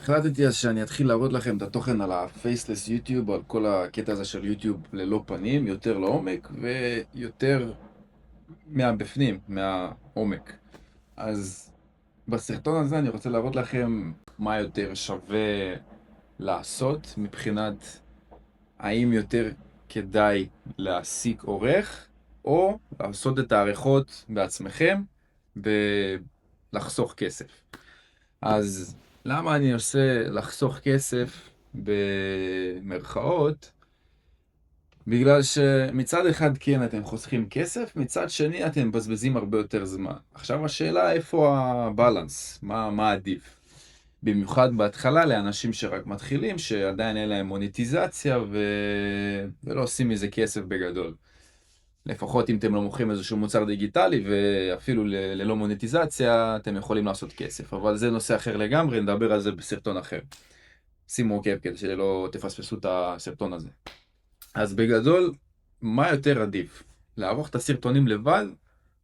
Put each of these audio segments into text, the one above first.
החלטתי אז שאני אתחיל להראות לכם את התוכן על ה-Faceless יוטיוב, על כל הקטע הזה של יוטיוב ללא פנים, יותר לעומק ויותר מהבפנים, מהעומק. אז בסרטון הזה אני רוצה להראות לכם מה יותר שווה לעשות מבחינת האם יותר כדאי להעסיק עורך או לעשות את העריכות בעצמכם ולחסוך כסף. אז למה אני עושה לחסוך כסף במרכאות? בגלל שמצד אחד כן אתם חוסכים כסף, מצד שני אתם מבזבזים הרבה יותר זמן. עכשיו השאלה איפה הבלנס, מה עדיף? במיוחד בהתחלה לאנשים שרק מתחילים, שעדיין אין להם מוניטיזציה ולא עושים מזה כסף בגדול. לפחות אם אתם לא מוכרים איזשהו מוצר דיגיטלי ואפילו ללא מוניטיזציה אתם יכולים לעשות כסף, אבל זה נושא אחר לגמרי, נדבר על זה בסרטון אחר. שימו עוקב כדי שלא תפספסו את הסרטון הזה. אז בגדול, מה יותר עדיף? לערוך את הסרטונים לבד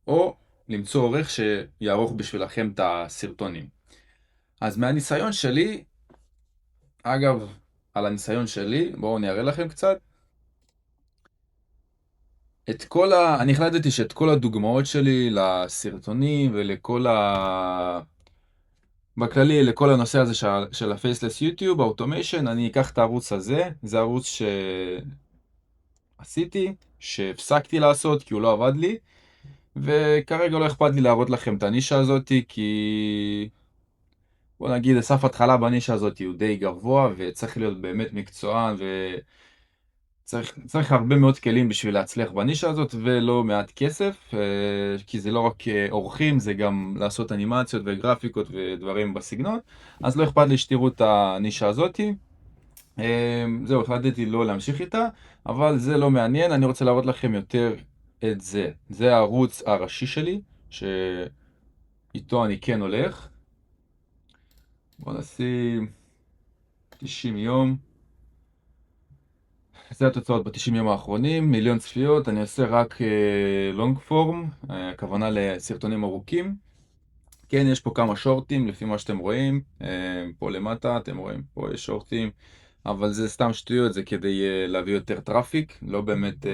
או למצוא עורך שיערוך בשבילכם את הסרטונים? אז מהניסיון שלי, אגב, על הניסיון שלי, בואו אני אראה לכם קצת. אני החלטתי שאת כל הדוגמאות שלי לסרטונים בכללי, לכל הנושא הזה של ה-Faceless יוטיוב, האוטומיישן, אני אקח את הערוץ הזה. זה ערוץ שעשיתי, שהפסקתי לעשות כי הוא לא עבד לי, וכרגע לא אכפת לי להראות לכם את הנישה הזאת, כי בוא נגיד, הסף התחלה בנישה הזאת הוא די גבוה, וצריך להיות באמת מקצוען, צריך הרבה מאוד כלים בשביל להצליח בנישה הזאת ולא מעט כסף, כי זה לא רק עורכים, זה גם לעשות אנימציות וגרפיקות ודברים בסגנון. אז לא אכפת לי שתראו את הנישה הזאת. זהו, החלטתי לא להמשיך איתה, אבל זה לא מעניין, אני רוצה להראות לכם יותר את זה. זה הערוץ הראשי שלי, שאיתו אני כן הולך. בואו נשים 90 יום. זה התוצאות ב-90 יום האחרונים, מיליון צפיות. אני עושה רק לונג פורם, הכוונה לסרטונים ארוכים. כן, יש פה כמה שורטים לפי מה שאתם רואים, פה למטה אתם רואים, פה יש שורטים, אבל זה סתם שטויות, זה כדי להביא יותר טראפיק, לא באמת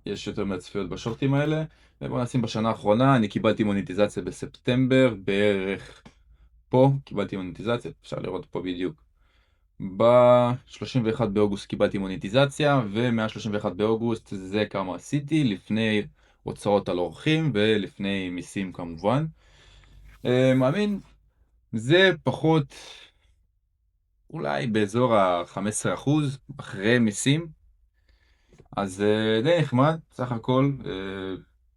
יש יותר מהצפיות בשורטים האלה. ובואו נשים בשנה האחרונה, אני קיבלתי מוניטיזציה בספטמבר, בערך פה קיבלתי מוניטיזציה, אפשר לראות פה בדיוק. ב-31 באוגוסט קיבלתי מוניטיזציה, ומה-31 באוגוסט זה כמה עשיתי, לפני הוצאות על אורחים ולפני מיסים כמובן. מאמין, זה פחות, אולי באזור ה-15% אחרי מיסים, אז די נחמד, סך הכל,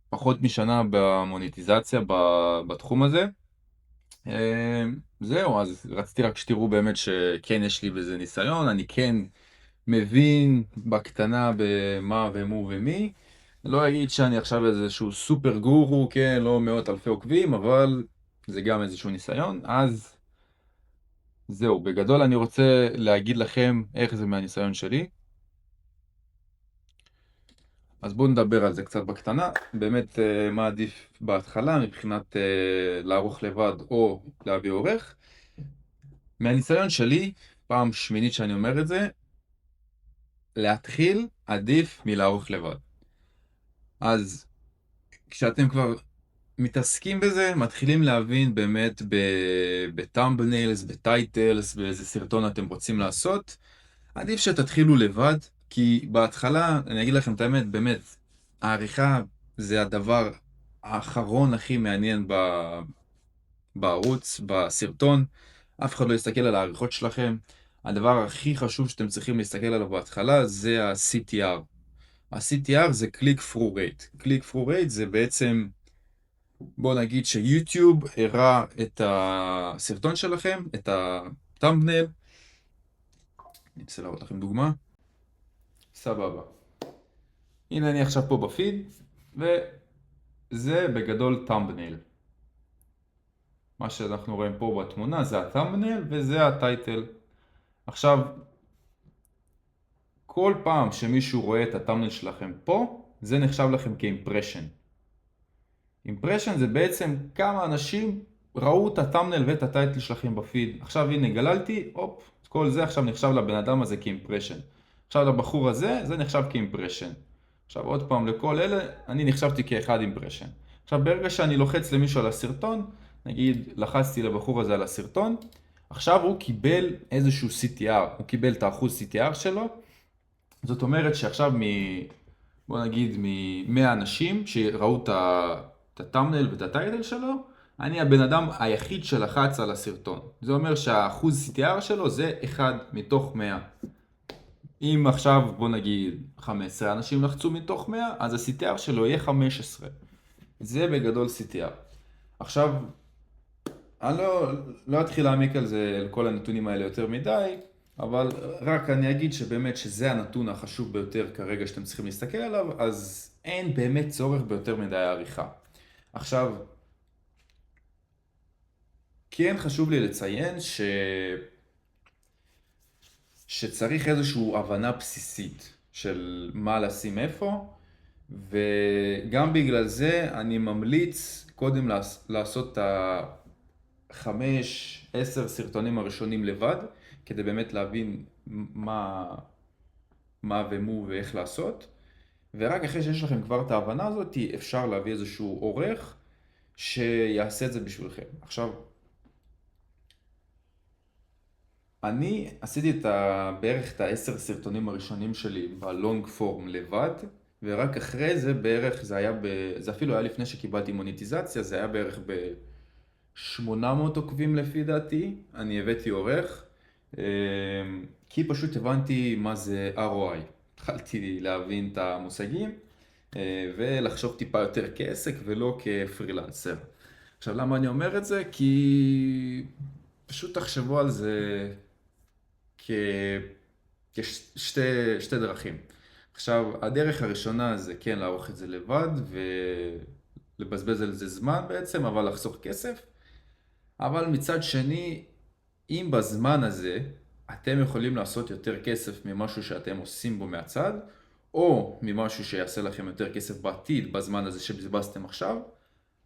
פחות משנה במוניטיזציה בתחום הזה. זהו, אז רציתי רק שתראו באמת שכן יש לי בזה ניסיון, אני כן מבין בקטנה במה ומו ומי. לא אגיד שאני עכשיו איזשהו סופר גורו, כן, לא מאות אלפי עוקבים, אבל זה גם איזשהו ניסיון. אז זהו, בגדול אני רוצה להגיד לכם איך זה מהניסיון שלי. אז בואו נדבר על זה קצת בקטנה. באמת, מה עדיף בהתחלה מבחינת לערוך לבד או להביא עורך. מהניסיון שלי, פעם שמינית שאני אומר את זה, להתחיל עדיף מלערוך לבד. אז כשאתם כבר מתעסקים בזה, מתחילים להבין באמת בטאמבניילס, בטייטלס, באיזה סרטון אתם רוצים לעשות, עדיף שתתחילו לבד, כי בהתחלה, אני אגיד לכם את האמת, באמת, העריכה זה הדבר האחרון הכי מעניין בערוץ, בסרטון. אף אחד לא יסתכל על העריכות שלכם. הדבר הכי חשוב שאתם צריכים להסתכל עליו בהתחלה זה ה-CTR. ה-CTR זה Click Through Rate. Click Through Rate זה בעצם, בוא נגיד שיוטיוב הראה את הסרטון שלכם, את הטאמבנייל. אני אנסה להראות לכם דוגמה. סבבה. הנה אני עכשיו פה בפיד, וזה בגדול טאמבנייל. מה שאנחנו רואים פה בתמונה זה הטאמבנייל וזה הטייטל. עכשיו, כל פעם שמישהו רואה את הטאמבנייל שלכם פה, זה נחשב לכם כאימפרשן. אימפרשן זה בעצם כמה אנשים ראו את הטאמנל ואת הטייטל שלכם בפיד. עכשיו הנה גללתי, הופ, כל זה עכשיו נחשב לבן אדם הזה כאימפרשן. עכשיו לבחור הזה, זה נחשב כאימפרשן. עכשיו עוד פעם, לכל אלה, אני נחשבתי כאחד אימפרשן. עכשיו ברגע שאני לוחץ למישהו על הסרטון, נגיד לחצתי לבחור הזה על הסרטון, עכשיו הוא קיבל איזשהו CTR, הוא קיבל את האחוז CTR שלו, זאת אומרת שעכשיו בוא נגיד מ-100 אנשים שראו את הטאמנל ואת הטייטל שלו, אני הבן אדם היחיד שלחץ על הסרטון. זה אומר שהאחוז CTR שלו זה 1 מתוך 100. אם עכשיו בוא נגיד 15 אנשים לחצו מתוך 100, אז ה-CTR שלו יהיה 15. זה בגדול CTR. עכשיו, אני לא אתחיל להעמיק על זה, על כל הנתונים האלה יותר מדי, אבל רק אני אגיד שבאמת שזה הנתון החשוב ביותר כרגע שאתם צריכים להסתכל עליו, אז אין באמת צורך ביותר מדי העריכה. עכשיו, כן חשוב לי לציין שצריך איזושהי הבנה בסיסית של מה לשים איפה, וגם בגלל זה אני ממליץ קודם לעשות את ה5-10 סרטונים הראשונים לבד, כדי באמת להבין מה ומו ואיך לעשות. ורק אחרי שיש לכם כבר את ההבנה הזאת, אפשר להביא איזשהו עורך שיעשה את זה בשבילכם. עכשיו, אני עשיתי בערך את ה10 סרטונים הראשונים שלי בלונג פורם לבד, ורק אחרי זה בערך, זה אפילו היה לפני שקיבלתי מוניטיזציה, זה היה בערך ב-800 עוקבים לפי דעתי, אני הבאתי עורך, כי פשוט הבנתי מה זה ROI. התחלתי להבין את המושגים, ולחשוב טיפה יותר כעסק ולא כפרילנסר. עכשיו למה אני אומר את זה? כי פשוט תחשבו על זה כשתי דרכים. עכשיו, הדרך הראשונה זה כן לערוך את זה לבד ולבזבז על זה זמן בעצם, אבל לחסוך כסף. אבל מצד שני, אם בזמן הזה אתם יכולים לעשות יותר כסף ממשהו שאתם עושים בו מהצד, או ממשהו שיעשה לכם יותר כסף בעתיד בזמן הזה שבזבזתם עכשיו,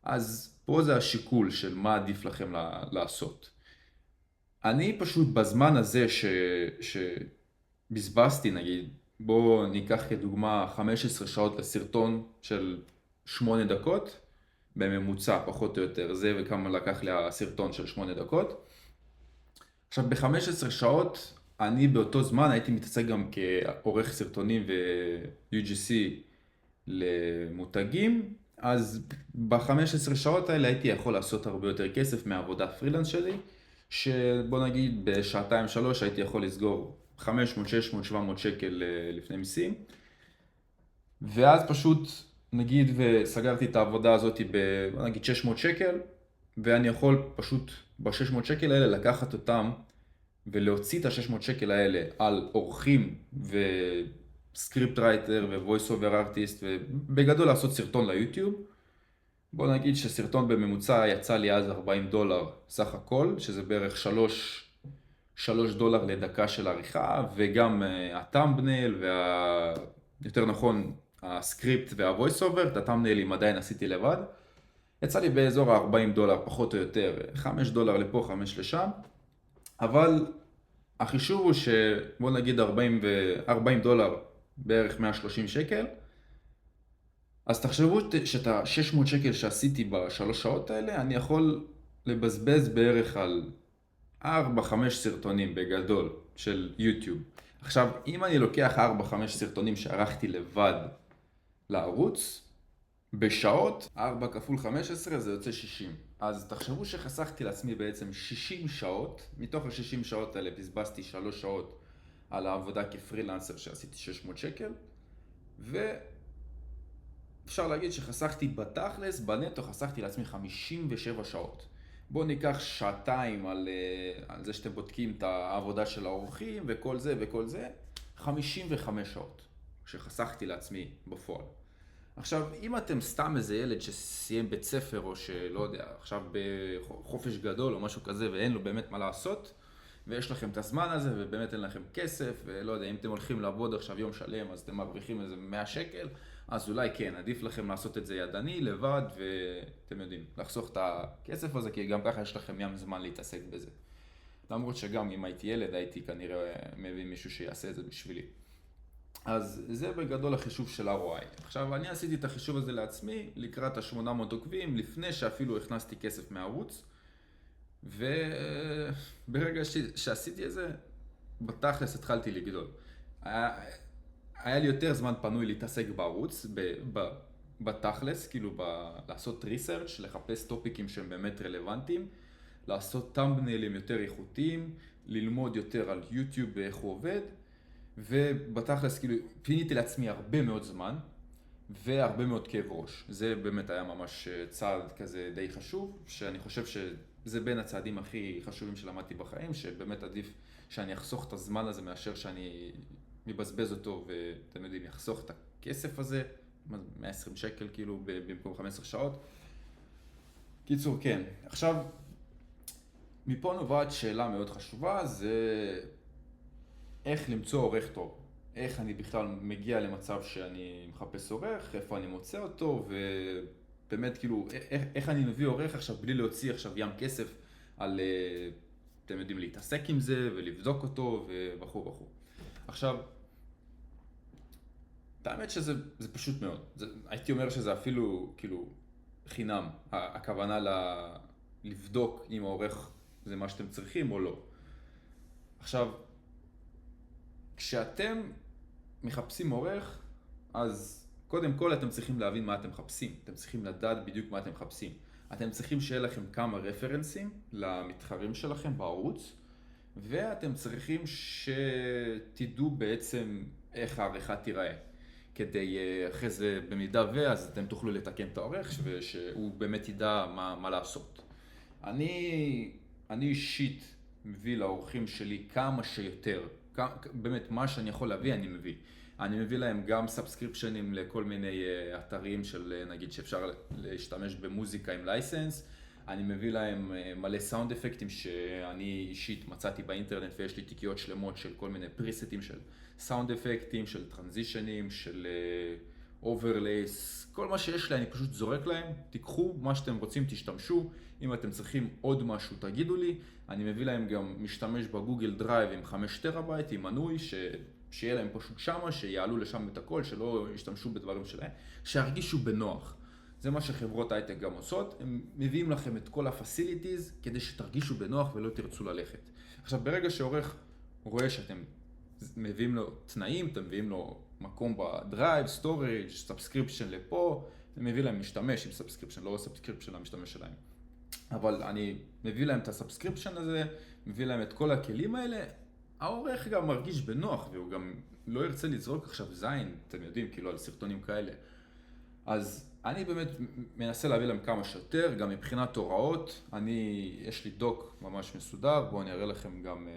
אז פה זה השיקול של מה עדיף לכם לעשות. אני פשוט בזמן הזה שבזבזתי, נגיד, בואו ניקח כדוגמה 15 שעות לסרטון של 8 דקות, בממוצע פחות או יותר, זה וכמה לקח לי הסרטון של 8 דקות. עכשיו ב-15 שעות, אני באותו זמן הייתי מתעסק גם כעורך סרטונים ו-UGC למותגים, אז ב-15 שעות האלה הייתי יכול לעשות הרבה יותר כסף מהעבודה פרילנס שלי, שבוא נגיד בשעתיים 3 הייתי יכול לסגור 500, 600, 700 שקל לפני מיסים, ואז פשוט נגיד וסגרתי את העבודה הזאת בוא נגיד 600 שקל, ואני יכול פשוט ב-600 שקל האלה לקחת אותם ולהוציא את ה-600 שקל האלה על עורכים וסקריפט רייטר ו-voice over artist, ובגדול לעשות סרטון ליוטיוב. בוא נגיד שסרטון בממוצע יצא לי אז $40 סך הכל, שזה בערך 3 דולר לדקה של עריכה, וגם הטאמבנייל יותר נכון הסקריפט וה-voice over, את הטאמבניילים עדיין עשיתי לבד. יצא לי באזור $40 פחות או יותר, $5 לפה, 5 לשם. אבל החישוב הוא שבוא נגיד $40 בערך 130 שקל. אז תחשבו שאת ה-600 שקל שעשיתי בשלוש שעות האלה, אני יכול לבזבז בערך על 4-5 סרטונים בגדול של יוטיוב. עכשיו, אם אני לוקח 4-5 סרטונים שערכתי לבד לערוץ, בשעות, 4 כפול 15 זה יוצא 60. אז תחשבו שחסכתי לעצמי בעצם 60 שעות, מתוך ה-60 שעות האלה בזבזתי 3 שעות על העבודה כפרילנסר שעשיתי 600 שקל, ואפשר להגיד שחסכתי בתכלס, בנטו חסכתי לעצמי 57 שעות. בואו ניקח שעתיים על זה שאתם בודקים את העבודה של האורחים וכל זה וכל זה, 55 שעות שחסכתי לעצמי בפועל. עכשיו, אם אתם סתם איזה ילד שסיים בית ספר או שלא יודע, עכשיו בחופש גדול או משהו כזה ואין לו באמת מה לעשות, ויש לכם את הזמן הזה ובאמת אין לכם כסף, ולא יודע, אם אתם הולכים לעבוד עכשיו יום שלם אז אתם מרוויחים איזה 100 שקל, אז אולי כן, עדיף לכם לעשות את זה ידני, לבד, ואתם יודעים, לחסוך את הכסף הזה, כי גם ככה יש לכם ים זמן להתעסק בזה. למרות שגם אם הייתי ילד, הייתי כנראה מביא מישהו שיעשה את זה בשבילי. אז זה בגדול החישוב של ROI. עכשיו, אני עשיתי את החישוב הזה לעצמי, לקראת ה-800 עוקבים, לפני שאפילו הכנסתי כסף מהערוץ, וברגע שעשיתי את זה, בתכלס התחלתי לגדול. היה לי יותר זמן פנוי להתעסק בערוץ, בתכלס, כאילו לעשות ריסרצ', לחפש טופיקים שהם באמת רלוונטיים, לעשות טאמבניילים יותר איכותיים, ללמוד יותר על יוטיוב ואיך הוא עובד, ובתכלס כאילו פיניתי לעצמי הרבה מאוד זמן, והרבה מאוד כאב ראש. זה באמת היה ממש צעד כזה די חשוב, שאני חושב שזה בין הצעדים הכי חשובים שלמדתי בחיים, שבאמת עדיף שאני אחסוך את הזמן הזה מאשר שאני מבזבז אותו, ואתם יודעים, יחסוך את הכסף הזה, 120 שקל כאילו במקום 15 שעות. קיצור, כן. עכשיו, מפה נובעת שאלה מאוד חשובה, זה איך למצוא עורך טוב. איך אני בכלל מגיע למצב שאני מחפש עורך, איפה אני מוצא אותו, ובאמת כאילו, איך אני מביא עורך עכשיו בלי להוציא עכשיו ים כסף על, אתם יודעים, להתעסק עם זה ולבדוק אותו וכו' וכו'. עכשיו, האמת שזה פשוט מאוד. הייתי אומר שזה אפילו כאילו חינם, הכוונה לבדוק אם העורך זה מה שאתם צריכים או לא. עכשיו, כשאתם מחפשים עורך, אז קודם כל אתם צריכים להבין מה אתם מחפשים. אתם צריכים לדעת בדיוק מה אתם מחפשים. אתם צריכים שיהיה לכם כמה רפרנסים למתחרים שלכם בערוץ, ואתם צריכים שתדעו בעצם איך העריכה תיראה. כדי אחרי זה במידה אז אתם תוכלו לתקן את העורך ושהוא באמת ידע מה לעשות. אני אישית מביא לעורכים שלי כמה שיותר, באמת מה שאני יכול להביא אני מביא. אני מביא להם גם סאבסקריפשנים לכל מיני אתרים של נגיד שאפשר להשתמש במוזיקה עם לייסנס. אני מביא להם מלא סאונד אפקטים שאני אישית מצאתי באינטרנט ויש לי תיקיות שלמות של כל מיני פריסטים של סאונד אפקטים, של טרנזישנים, של אוברלייס, כל מה שיש לי אני פשוט זורק להם, תיקחו מה שאתם רוצים, תשתמשו, אם אתם צריכים עוד משהו תגידו לי, אני מביא להם גם משתמש בגוגל דרייב עם 5 טראבייט, עם מנוי, שיהיה להם פשוט שמה, שיעלו לשם את הכל, שלא ישתמשו בדברים שלהם, שירגישו בנוח. זה מה שחברות הייטק גם עושות, הם מביאים לכם את כל הפסיליטיז כדי שתרגישו בנוח ולא תרצו ללכת. עכשיו ברגע שעורך רואה שאתם מביאים לו תנאים, אתם מביאים לו מקום בדרייב, סטורג', סאבסקריפשן לפה, אתם מביא להם משתמש עם סאבסקריפשן, לא סאבסקריפשן למשתמש שלהם. אבל אני מביא להם את הסאבסקריפשן הזה, מביא להם את כל הכלים האלה, העורך גם מרגיש בנוח והוא גם לא ירצה לזרוק עכשיו זין, אתם יודעים, כאילו על סרטונים כאלה. אז אני באמת מנסה להביא להם כמה שיותר, גם מבחינת הוראות, יש לי דוק ממש מסודר, בואו אני אראה לכם גם,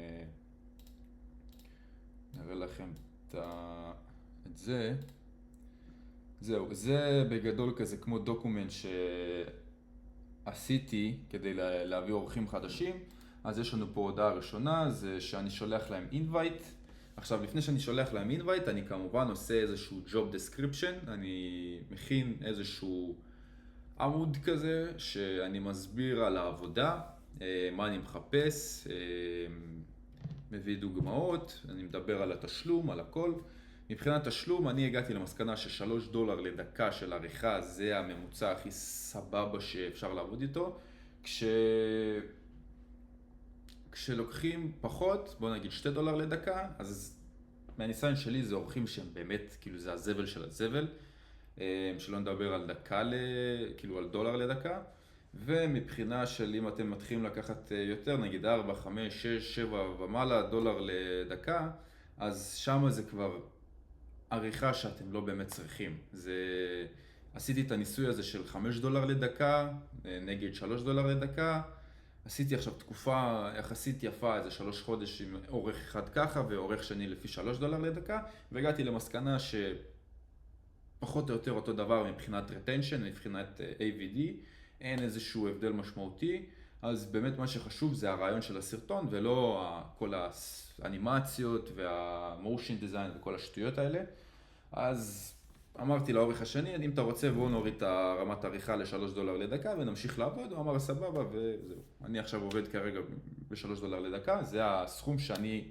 נראה לכם את זה. זהו, זה בגדול כזה כמו דוקומנט שעשיתי כדי להביא אורחים חדשים. אז יש לנו פה הודעה ראשונה, זה שאני שולח להם invite. עכשיו, לפני שאני שולח להם invite, אני כמובן עושה איזשהו job description, אני מכין איזשהו עמוד כזה, שאני מסביר על העבודה, מה אני מחפש, מביא דוגמאות, אני מדבר על התשלום, על הכל. מבחינת תשלום, אני הגעתי למסקנה ש$3 לדקה של עריכה, זה הממוצע הכי סבבה שאפשר לעבוד איתו. כשלוקחים פחות, בוא נגיד $2 לדקה, אז מהניסיון שלי זה אורחים שהם באמת, כאילו זה הזבל של הזבל, שלא נדבר על דקה, כאילו על $1 לדקה, ומבחינה של אם אתם מתחילים לקחת יותר, נגיד 4, 5, 6, 7 ומעלה $1 לדקה, אז שם זה כבר עריכה שאתם לא באמת צריכים. עשיתי את הניסוי הזה של $5 לדקה, נגד $3 לדקה, עשיתי עכשיו תקופה יחסית יפה, איזה 3 חודש עם עורך אחד ככה ועורך שני לפי $3 לדקה, והגעתי למסקנה שפחות או יותר אותו דבר מבחינת retention, מבחינת AVD, אין איזשהו הבדל משמעותי, אז באמת מה שחשוב זה הרעיון של הסרטון ולא כל האנימציות והמושן דיזיין וכל השטויות האלה. אז אמרתי לאורך השני, אם אתה רוצה בואו נוריד את הרמת עריכה ל$3 לדקה ונמשיך לעבוד, הוא אמר סבבה וזהו. אני עכשיו עובד כרגע ב$3 לדקה, זה הסכום שאני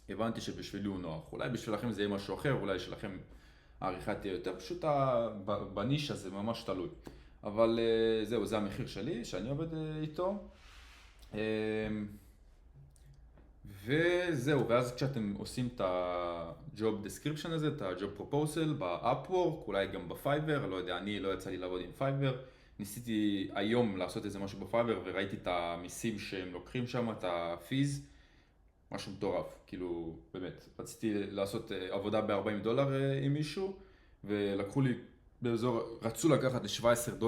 הבנתי שבשבילי הוא נוח. אולי בשבילכם זה יהיה משהו אחר, אולי שלכם העריכה תהיה יותר פשוטה, בנישה זה ממש תלוי. אבל זהו, זה המחיר שלי, שאני עובד איתו. וזהו, ואז כשאתם עושים את ה-job description הזה, את ה-job proposal ב-Upwork, אולי גם ב-Fiverr, לא יודע, אני לא יצא לי לעבוד עם Fiverr, ניסיתי היום לעשות איזה משהו ב-Fiverr וראיתי את המיסים שהם לוקחים שם, את ה-fees, משהו מטורף, כאילו, באמת, רציתי לעשות עבודה ב$40 עם מישהו, ולקחו לי באזור, רצו לקחת ל$17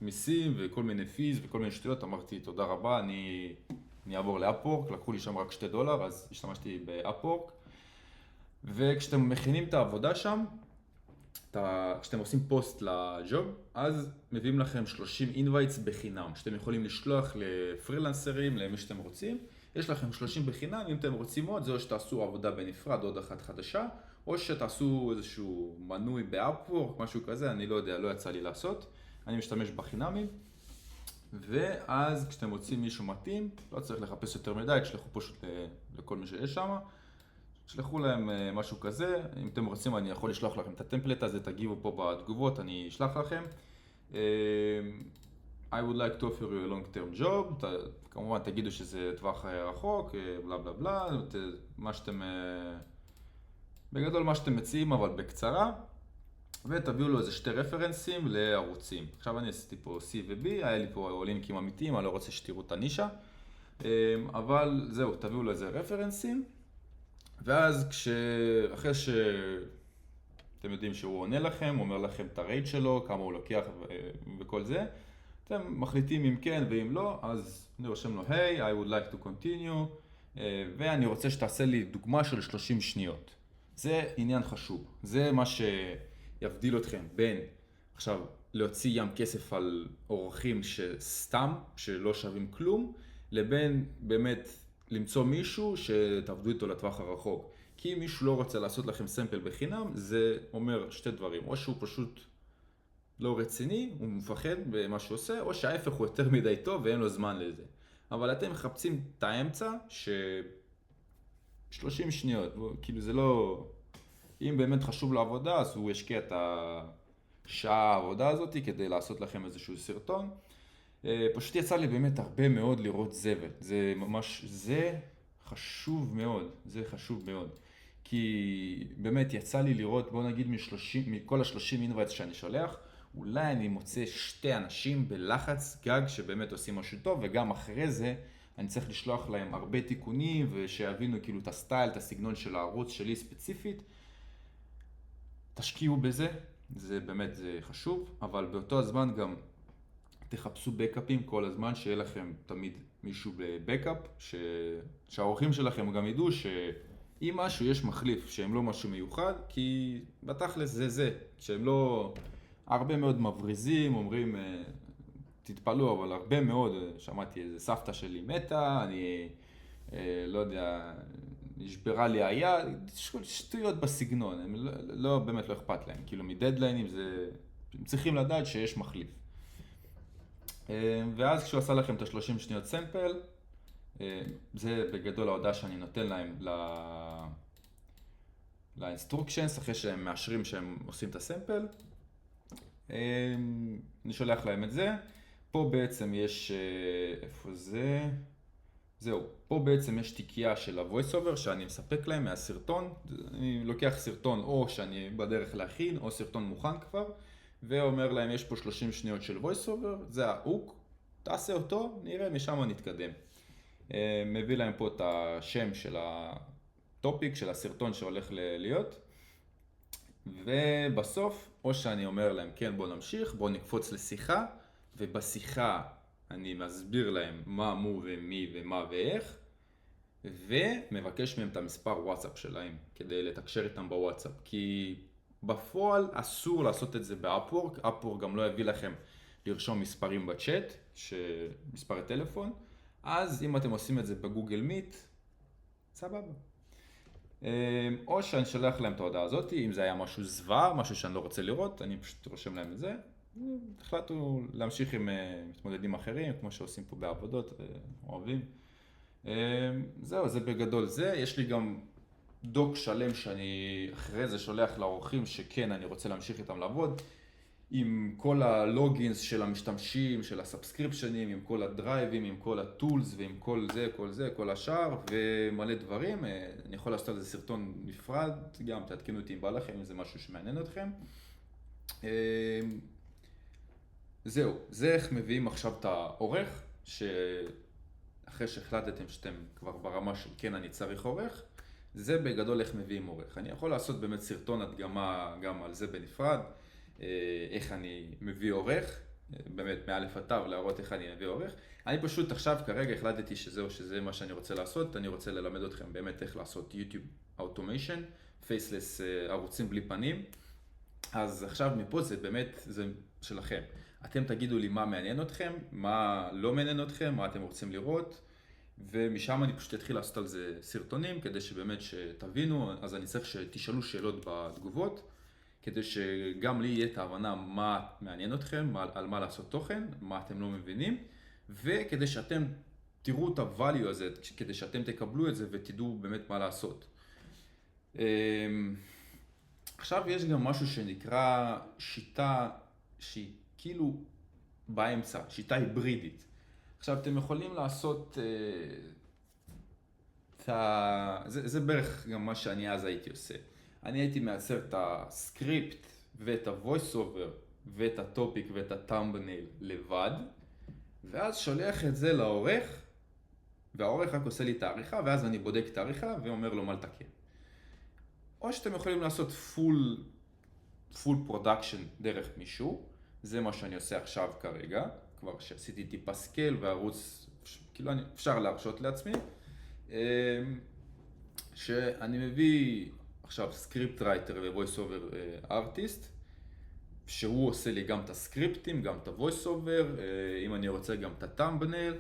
מיסים וכל מיני fees וכל מיני שטויות, אמרתי תודה רבה, אני אעבור לאפורק, לקחו לי שם רק $2, אז השתמשתי באפורק. וכשאתם מכינים את העבודה שם, כשאתם עושים פוסט לג'וב, אז מביאים לכם 30 אינווייטס בחינם, שאתם יכולים לשלוח לפרילנסרים, למי שאתם רוצים. יש לכם 30 בחינם, אם אתם רוצים עוד, זה או שתעשו עבודה בנפרד, עוד אחת חדשה, או שתעשו איזשהו מנוי באפורק, משהו כזה, אני לא יודע, לא יצא לי לעשות. אני משתמש בחינמים. ואז כשאתם מוצאים מישהו מתאים, לא צריך לחפש יותר מדי, תשלחו פשוט לכל מי שיש שם, תשלחו להם משהו כזה, אם אתם רוצים אני יכול לשלוח לכם את הטמפלט הזה, תגיבו פה בתגובות, אני אשלח לכם. I would like to offer you a long term job, כמובן תגידו שזה טווח רחוק, בלה בלה בלה, מה שאתם, בגדול מה שאתם מציעים אבל בקצרה. ותביאו לו איזה 2 רפרנסים לערוצים. עכשיו אני עשיתי פה C ו-B, היה לי פה לינקים אמיתיים, אני לא רוצה שתראו את הנישה. אבל זהו, תביאו לו איזה רפרנסים. ואז אחרי שאתם יודעים שהוא עונה לכם, הוא אומר לכם את הרייט שלו, כמה הוא לוקח וכל זה, אתם מחליטים אם כן ואם לא, אז אני רושם לו, hey, I would like to continue, ואני רוצה שתעשה לי דוגמה של 30 שניות. זה עניין חשוב. זה מה יבדיל אתכם בין עכשיו להוציא ים כסף על אורחים שסתם, שלא שווים כלום, לבין באמת למצוא מישהו שתעבדו איתו לטווח הרחוק. כי אם מישהו לא רוצה לעשות לכם סמפל בחינם, זה אומר 2 דברים. או שהוא פשוט לא רציני, הוא מפחד במה שהוא עושה, או שההפך הוא יותר מדי טוב ואין לו זמן לזה. אבל אתם מחפשים את האמצע 30 שניות, כאילו זה לא... אם באמת חשוב לעבודה, אז הוא ישקיע את השעה העבודה הזאת כדי לעשות לכם איזשהו סרטון. פשוט יצא לי באמת הרבה מאוד לראות זבל. זה ממש, זה חשוב מאוד, זה חשוב מאוד. כי באמת יצא לי לראות, בוא נגיד מכל ה-30 אינווייטס שאני שולח, אולי אני מוצא 2 אנשים בלחץ גג שבאמת עושים משהו טוב, וגם אחרי זה אני צריך לשלוח להם הרבה תיקונים, ושיבינו כאילו את הסטייל, את הסגנון של הערוץ שלי ספציפית. תשקיעו בזה, זה באמת זה חשוב, אבל באותו הזמן גם תחפשו בקאפים כל הזמן, שיהיה לכם תמיד מישהו בבקאפ, שהאורחים שלכם גם ידעו שאם משהו יש מחליף, שהם לא משהו מיוחד, כי בתכלס זה, שהם לא הרבה מאוד מבריזים, אומרים תתפלו, אבל הרבה מאוד, שמעתי איזה סבתא שלי מתה, אני לא יודע, נשברה לי היד, שטויות בסגנון, הם לא באמת לא אכפת להם, כאילו מדדליינים זה, הם צריכים לדעת שיש מחליף. ואז כשהוא עשה לכם את ה-30 שניות סמפל, זה בגדול ההודעה שאני נותן להם לאינסטרוקשנס, אחרי שהם מאשרים שהם עושים את הסמפל. אני שולח להם את זה. פה בעצם יש, איפה זה? זהו, פה בעצם יש תיקייה של ה-voice over שאני מספק להם מהסרטון. אני לוקח סרטון או שאני בדרך להכין, או סרטון מוכן כבר, ואומר להם יש פה 30 שניות של voice over, זה ההוק, תעשה אותו, נראה, משם נתקדם. מביא להם פה את השם של הטופיק, של הסרטון שהולך להיות, ובסוף, או שאני אומר להם, כן, בוא נמשיך, בוא נקפוץ לשיחה, ובשיחה אני מסביר להם מה אמור ומי ומה ואיך, ומבקש מהם את המספר וואטסאפ שלהם, כדי לתקשר איתם בוואטסאפ, כי בפועל אסור לעשות את זה באפוורק, אפוורק גם לא יביא לכם לרשום מספרים בצ'אט, מספרי טלפון, אז אם אתם עושים את זה בגוגל מיט, סבבה. או שאני שולח להם את ההודעה הזאת, אם זה היה משהו זוועה, משהו שאני לא רוצה לראות, אני פשוט רושם להם את זה. החלטנו להמשיך עם מתמודדים אחרים, כמו שעושים פה בעבודות, אוהבים. זהו, זה בגדול זה. יש לי גם דוק שלם שאני אחרי זה שולח לאורחים שכן, אני רוצה להמשיך איתם לעבוד, עם כל הלוגינס של המשתמשים, של הסאבסקריפשנים, עם כל הדרייבים, עם כל הטולס ועם כל זה, כל השאר ומלא דברים. אני יכול לעשות על זה סרטון נפרד, גם תעדכנו אותי אם בא לכם, אם זה משהו שמעניין אתכם. זהו, זה איך מביאים עכשיו את העורך, שאחרי שהחלטתם שאתם כבר ברמה של כן אני צריך עורך, זה בגדול איך מביאים עורך. אני יכול לעשות באמת סרטון הדגמה גם על זה בנפרד, איך אני מביא עורך, באמת מאלף עד תו להראות איך אני מביא עורך. אני פשוט עכשיו כרגע החלטתי שזהו, שזה מה שאני רוצה לעשות, אני רוצה ללמד אתכם באמת איך לעשות יוטיוב אוטומיישן, פייסלס, ערוצים בלי פנים. אז עכשיו מפה זה באמת, זה שלכם. אתם תגידו לי מה מעניין אתכם, מה לא מעניין אתכם, מה אתם רוצים לראות, ומשם אני פשוט אתחיל לעשות על זה סרטונים, כדי שבאמת שתבינו, אז אני צריך שתשאלו שאלות בתגובות, כדי שגם לי יהיה את ההבנה מה מעניין אתכם, על מה לעשות תוכן, מה אתם לא מבינים, וכדי שאתם תראו את ה-value הזה, כדי שאתם תקבלו את זה ותדעו באמת מה לעשות. עכשיו יש גם משהו שנקרא שיטה שהיא כאילו באמצע, שיטה היברידית. עכשיו אתם יכולים לעשות, זה בערך גם מה שאני אז הייתי עושה. אני הייתי מייצר את הסקריפט ואת ה-voice over ואת הטופיק ואת הטאמבנייל לבד, ואז שולח את זה לעורך, והעורך רק עושה לי את העריכה, ואז אני בודק את העריכה ואומר לו מה לתקן. או שאתם יכולים לעשות full production דרך מישהו, זה מה שאני עושה עכשיו כרגע, כבר שעשיתי טיפה סקייל והערוץ, כאילו אפשר להרשות לעצמי, שאני מביא עכשיו סקריפט רייטר ו-voice over ארטיסט, שהוא עושה לי גם את הסקריפטים, גם את ה-voice over, אם אני רוצה גם את הטאמבנייל,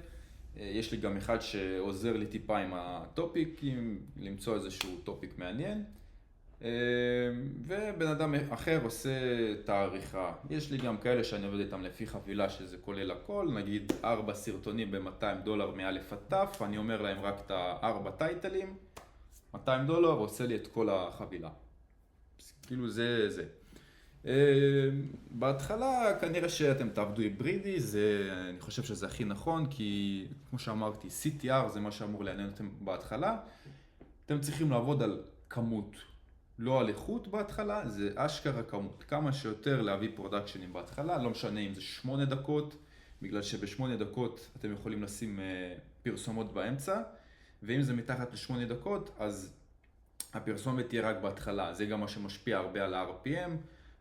יש לי גם אחד שעוזר לי טיפה עם הטופיקים, למצוא איזשהו טופיק מעניין. ובן אדם אחר עושה את העריכה. יש לי גם כאלה שאני עובד איתם לפי חבילה שזה כולל הכל, נגיד 4 סרטונים ב$200 מאלף עד תף, אני אומר להם רק את 4 טייטלים, $200 עושה לי את כל החבילה. כאילו זה. בהתחלה כנראה שאתם תעבדו היברידי, אני חושב שזה הכי נכון, כי כמו שאמרתי, CTR זה מה שאמור לעניין אתם בהתחלה. אתם צריכים לעבוד על כמות. לא על איכות בהתחלה, זה אשכרה כמות. כמה שיותר להביא פרודקשנים בהתחלה, לא משנה אם זה 8 דקות, בגלל שב8 דקות אתם יכולים לשים פרסומות באמצע, ואם זה מתחת ל8 דקות, אז הפרסומת תהיה רק בהתחלה. זה גם מה שמשפיע הרבה על ה-RPM,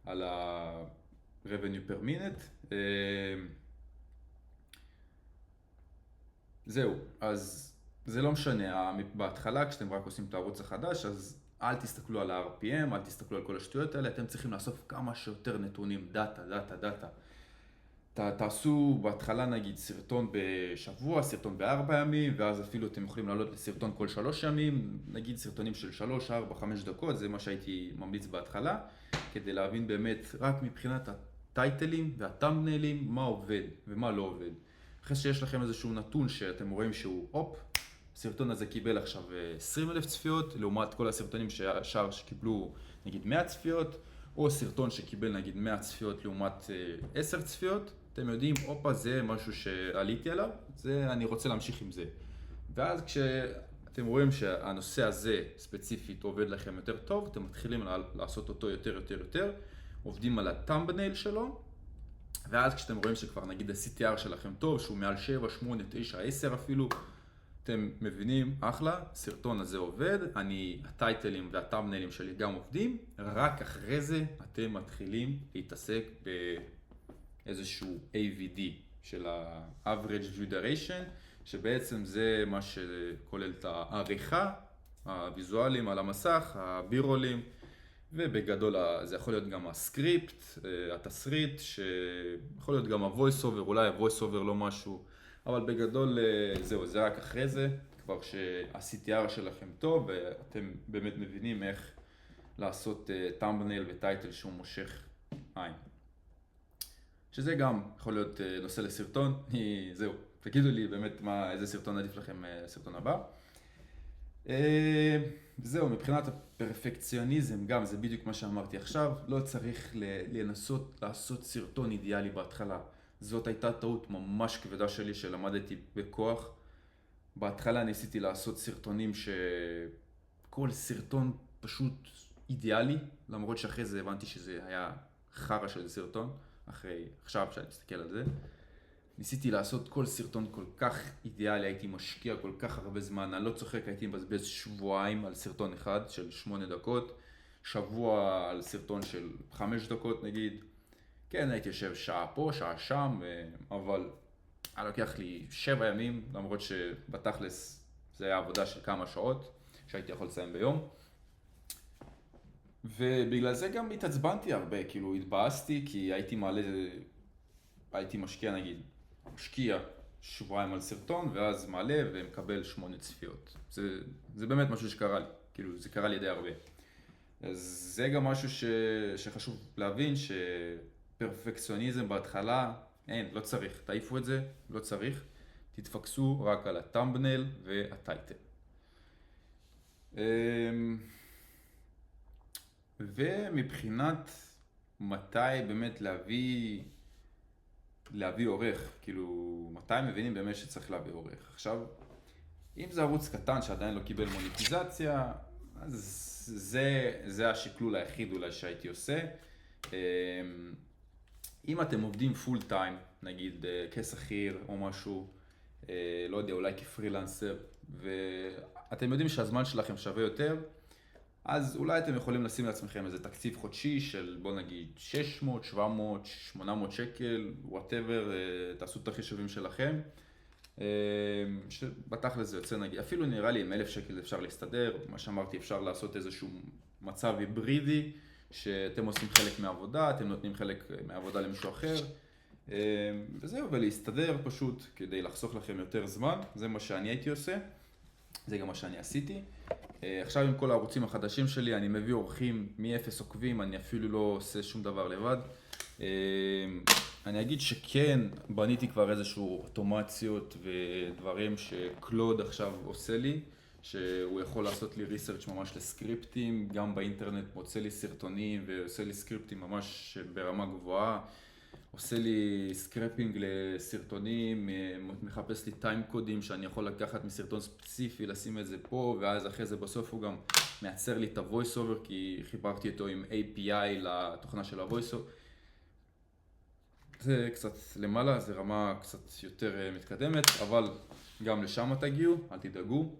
על ה-Revenue per Minute. זהו, אז זה לא משנה. בהתחלה, כשאתם רק עושים את הערוץ החדש, אז אל תסתכלו על ה-RPM, אל תסתכלו על כל השטויות האלה, אתם צריכים לאסוף כמה שיותר נתונים, דאטה. תעשו בהתחלה נגיד סרטון בשבוע, סרטון ב4 ימים, ואז אפילו אתם יכולים לעלות לסרטון כל 3 ימים, נגיד סרטונים של 3, 4, 5 דקות, זה מה שהייתי ממליץ בהתחלה, כדי להבין באמת רק מבחינת הטייטלים והטאמבניילים, מה עובד ומה לא עובד. אחרי שיש לכם איזשהו נתון שאתם רואים שהוא הסרטון הזה קיבל עכשיו 20,000 צפיות, לעומת כל הסרטונים שקיבלו נגיד 100 צפיות, או סרטון שקיבל נגיד 100 צפיות לעומת 10 צפיות, אתם יודעים, זה משהו שעליתי עליו, אני רוצה להמשיך עם זה. ואז כשאתם רואים שהנושא הזה ספציפית עובד לכם יותר טוב, אתם מתחילים לעשות אותו יותר, עובדים על הטאמבנייל שלו, ואז כשאתם רואים שכבר נגיד ה-CTR שלכם טוב, שהוא מעל 7, 8, 9, 10 אפילו, אתם מבינים, אחלה, סרטון הזה עובד, הטייטלים והטאמבניילים שלי גם עובדים, רק אחרי זה אתם מתחילים להתעסק באיזשהו AVD של ה-Average View Duration, שבעצם זה מה שכולל את העריכה, הוויזואלים על המסך, הבירולים, ובגדול זה יכול להיות גם הסקריפט, התסריט, שיכול להיות גם ה-voice over, אולי ה-voice over לא משהו, אבל בגדול זהו, זה רק אחרי זה, כבר שה-CTR שלכם טוב ואתם באמת מבינים איך לעשות thumbnail וטייטל שהוא מושך עין. שזה גם יכול להיות נושא לסרטון. זהו, תגידו לי באמת איזה סרטון עדיף לכם לסרטון הבא. זהו, מבחינת הפרפקציוניזם גם, זה בדיוק מה שאמרתי עכשיו, לא צריך לנסות לעשות סרטון אידיאלי בהתחלה. זאת הייתה טעות ממש כבדה שלי שלמדתי בכוח. בהתחלה ניסיתי לעשות סרטונים שכל סרטון פשוט אידיאלי, למרות שאחרי זה הבנתי שזה היה חרא של סרטון, עכשיו שאני מסתכל על זה. ניסיתי לעשות כל סרטון כל כך אידיאלי, הייתי משקיע כל כך הרבה זמן, אני לא צוחק, הייתי מבזבז שבועיים על סרטון אחד של 8 דקות, שבוע על סרטון של 5 דקות נגיד. כן, הייתי יושב שעה פה, שעה שם, אבל היה לוקח לי 7 ימים, למרות שבתכלס זה היה עבודה של כמה שעות שהייתי יכול לסיים ביום. ובגלל זה גם התעצבנתי הרבה, כאילו התבאסתי, כי הייתי משקיע שבועיים על סרטון, ואז מעלה ומקבל 8 צפיות. זה באמת משהו שקרה לי, כאילו זה קרה לי די הרבה. אז זה גם משהו שחשוב להבין, שפרפקציוניזם בהתחלה, לא צריך, תעיפו את זה, לא צריך, תתפקסו רק על הטמבנייל והטייטל. ומבחינת מתי באמת להביא עורך, כאילו מתי מבינים באמת שצריך להביא עורך. עכשיו, אם זה ערוץ קטן שעדיין לא קיבל מוניטיזציה, אז זה השקלול היחיד אולי שהייתי עושה. אם אתם עובדים פול טיים, נגיד כשכיר או משהו, לא יודע, אולי כפרילנסר, ואתם יודעים שהזמן שלכם שווה יותר, אז אולי אתם יכולים לשים לעצמכם איזה תקציב חודשי של בוא נגיד 600, 700, 800 שקל, whatever, תעשו את החישובים שלכם. שבתכל'ס זה יוצא נגיד, אפילו נראה לי עם 1,000 שקל אפשר להסתדר, מה שאמרתי אפשר לעשות איזשהו מצב היברידי, שאתם עושים חלק מהעבודה, אתם נותנים חלק מהעבודה למישהו אחר, וזהו, ולהסתדר פשוט כדי לחסוך לכם יותר זמן, זה מה שאני הייתי עושה, זה גם מה שאני עשיתי. עכשיו עם כל הערוצים החדשים שלי, אני מביא אורחים מ-0 עוקבים, אני אפילו לא עושה שום דבר לבד. אני אגיד שכן, בניתי כבר איזשהו אוטומציות ודברים שקלוד עכשיו עושה לי, שהוא יכול לעשות לי ריסרצ' ממש לסקריפטים, גם באינטרנט מוצא לי סרטונים ועושה לי סקריפטים ממש ברמה גבוהה. עושה לי סקרפינג לסרטונים, מחפש לי טיים קודים שאני יכול לקחת מסרטון ספציפי, לשים את זה פה, ואז אחרי זה בסוף הוא גם מייצר לי את ה-voice over, כי חיברתי אותו עם API לתוכנה של ה-voice over. זה קצת למעלה, זה רמה קצת יותר מתקדמת, אבל גם לשם תגיעו, אל תדאגו.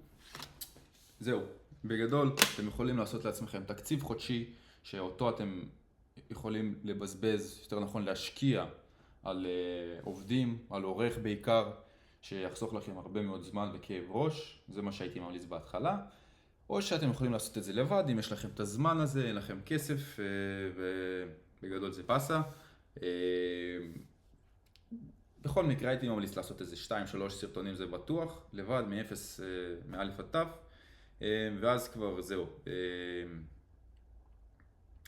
זהו, בגדול אתם יכולים לעשות לעצמכם תקציב חודשי, שאותו אתם יכולים לבזבז, יותר נכון להשקיע על עובדים, על עורך בעיקר, שיחסוך לכם הרבה מאוד זמן וכאב ראש, זה מה שהייתי ממליץ בהתחלה. או שאתם יכולים לעשות את זה לבד, אם יש לכם את הזמן הזה, אין לכם כסף, ובגדול זה פסה. בכל מקרה הייתי ממליץ לעשות איזה 2-3 סרטונים, זה בטוח, לבד, מאלף עד תף, ואז כבר זהו.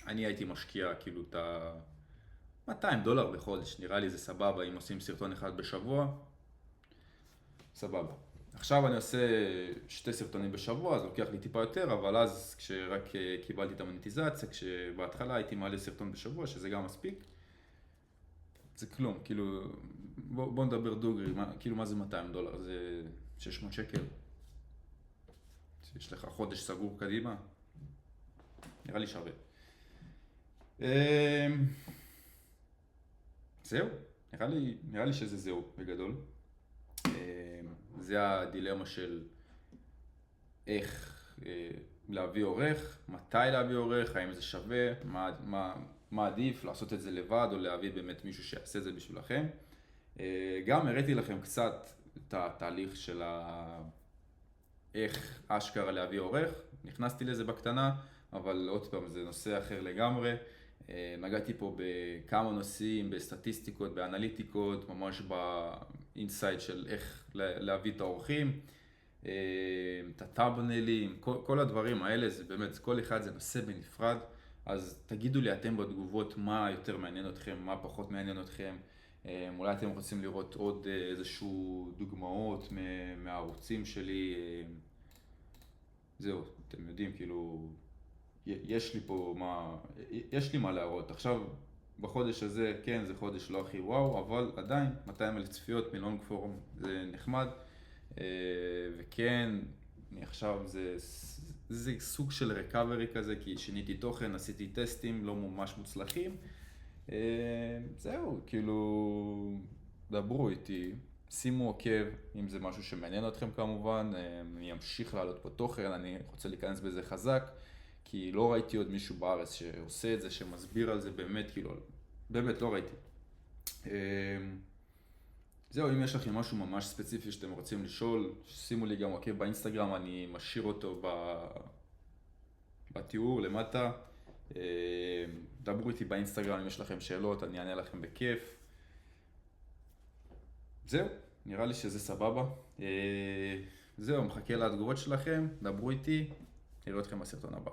אני הייתי משקיע כאילו את $200 בחודש, נראה לי זה סבבה אם עושים סרטון אחד בשבוע, סבבה. עכשיו אני עושה 2 סרטונים בשבוע, אז לוקח לי טיפה יותר, אבל אז כשרק קיבלתי את המוניטיזציה, כשבהתחלה הייתי מעלה סרטון בשבוע, שזה גם מספיק, זה כלום, כאילו, בוא נדבר דוגרי, כאילו מה זה $200? זה 600 שקל. יש לך חודש סגור קדימה, נראה לי שווה. זהו, נראה לי שזה זהו בגדול. זה הדילמה של איך להביא עורך, מתי להביא עורך, האם זה שווה, מה עדיף, לעשות את זה לבד או להביא באמת מישהו שיעשה את זה בשבילכם. גם הראיתי לכם קצת את התהליך של איך אשכרה להביא עורך, נכנסתי לזה בקטנה, אבל עוד פעם זה נושא אחר לגמרי. נגעתי פה בכמה נושאים, בסטטיסטיקות, באנליטיקות, ממש באינסייט של איך להביא את האורחים. את הטאבנלים, כל הדברים האלה, זה באמת, כל אחד זה נושא בנפרד, אז תגידו לי אתם בתגובות מה יותר מעניין אתכם, מה פחות מעניין אתכם, אולי אתם רוצים לראות עוד איזשהו דוגמאות מהערוצים שלי, זהו, אתם יודעים, כאילו, יש לי פה מה, יש לי מה להראות. עכשיו, בחודש הזה, כן, זה חודש לא הכי וואו, אבל עדיין, 200,000 צפיות מלונג פורם, זה נחמד. וכן, אני עכשיו, זה סוג של ריקאברי כזה, כי שיניתי תוכן, עשיתי טסטים לא ממש מוצלחים. זהו, כאילו, דברו איתי, שימו עוקב, אם זה משהו שמעניין אתכם כמובן, אני אמשיך לעלות פה תוכן, אני רוצה להיכנס בזה חזק, כי לא ראיתי עוד מישהו בארץ שעושה את זה, שמסביר על זה באמת, כאילו, באמת לא ראיתי. זהו, אם יש לכם משהו ממש ספציפי שאתם רוצים לשאול, שימו לי גם עוקב באינסטגרם, אני משאיר אותו בתיאור למטה. דברו איתי באינסטגרם אם יש לכם שאלות, אני אענה לכם בכיף. זהו, נראה לי שזה סבבה. זהו, מחכה לתגובות שלכם, דברו איתי, נראה אתכם בסרטון הבא.